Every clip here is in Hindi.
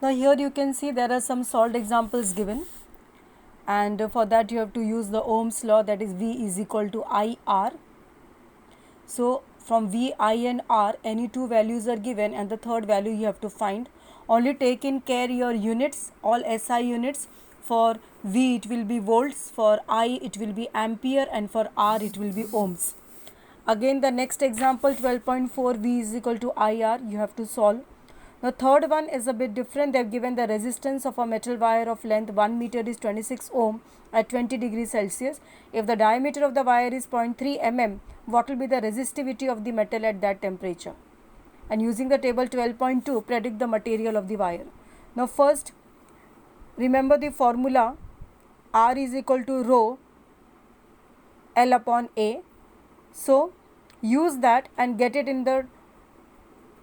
Now here you can see there are some solved examples given, and for that you have to use the Ohm's law, that is V is equal to IR. So from V, I and R, any two values are given and the third value you have to find. Only take in care your units, all SI units. For V it will be volts, for I it will be ampere, and for R it will be ohms. Again the next example 12.4, V is equal to IR, you have to solve. The third one is a bit different. They have given the resistance of a metal wire of length 1 meter is 26 ohm at 20 degrees Celsius. If the diameter of the wire is 0.3 mm, what will be the resistivity of the metal at that temperature? And using the table 12.2, predict the material of the wire. Now first, remember the formula, R is equal to rho L upon A. So use that and get it in the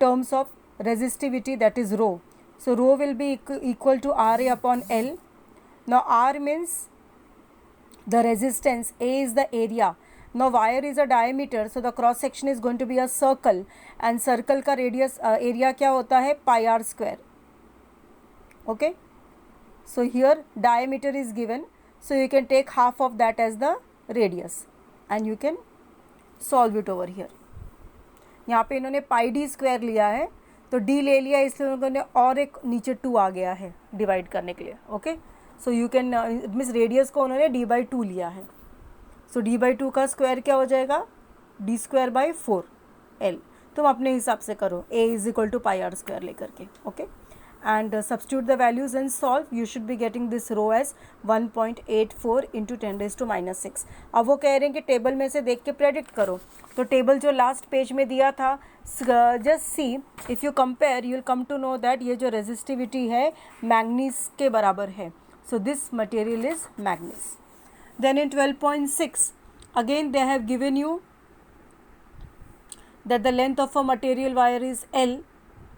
terms of resistivity, that is rho. So rho will be equal to RA upon L. Now R means the resistance, A is the area. Now wire is a diameter, so the cross section is going to be a circle, and circle का radius area क्या होता है, pi r square. Okay, so here diameter is given, so you can take half of that as the radius and you can solve it over here. यहाँ पे इन्होंने पाई डी स्क्वायर लिया है, तो डी ले लिया, इसलिए उन्होंने और एक नीचे 2 आ गया है डिवाइड करने के लिए. Okay, so you can means radius को उन्होंने डी बाई 2 लिया है. सो डी बाई 2 का स्क्वायर क्या हो जाएगा, डी स्क्वायर बाई 4 एल. तुम अपने हिसाब से करो, A is equal to pi R square लेकर के. Okay, and substitute the values and solve. You should be getting this rho as 1.84 into 10 raised to minus 6. अब वो कह रहे हैं कि टेबल में से देख के प्रेडिक्ट करो, तो टेबल जो लास्ट पेज में दिया था, just see if you compare you will come to know that ये जो रेजिस्टिविटी है मैग्नीज के बराबर है. So this material is manganese. Then in 12.6 again they have given you that the length of a material wire is L,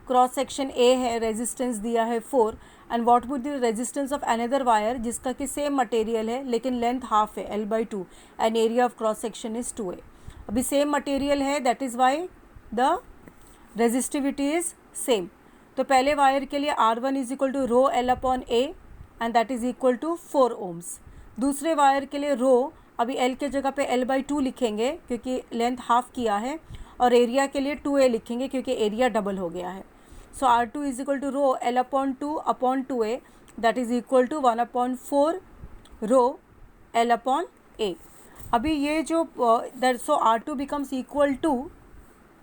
cross section A है, रेजिस्टेंस दिया है 4, and what would the resistance of another wire जिसका कि सेम मटेरियल है लेकिन लेंथ हाफ है L/2 and area of cross section is 2A. अभी सेम मटेरियल है, that is why the resistivity is same. तो पहले वायर के लिए R1 is equal to rho L upon A and that is equal to 4 ohms. दूसरे वायर के लिए रो, अभी L के जगह पे L/2 लिखेंगे क्योंकि लेंथ हाफ किया है, और एरिया के लिए 2A लिखेंगे क्योंकि एरिया डबल हो गया है. So R2 is equal to rho L upon 2 upon 2A, that is equal to 1/4 rho L upon A. अभी ये जो that, so R2 becomes equal to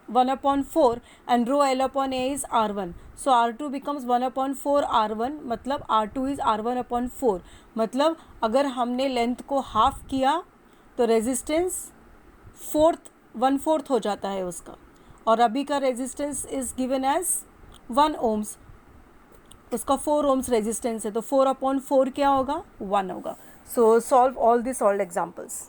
1/4 and rho L upon A is R1. सो R2 बिकम्स 1/4 R1, मतलब R2 इज R1/4. मतलब अगर हमने लेंथ को हाफ किया तो रेजिस्टेंस 1/4 हो जाता है उसका, और अभी का resistance is given as 1 ohms, उसका 4 ohms रेजिस्टेंस है, तो 4/4 क्या होगा, 1 होगा. सो solve all the solved examples.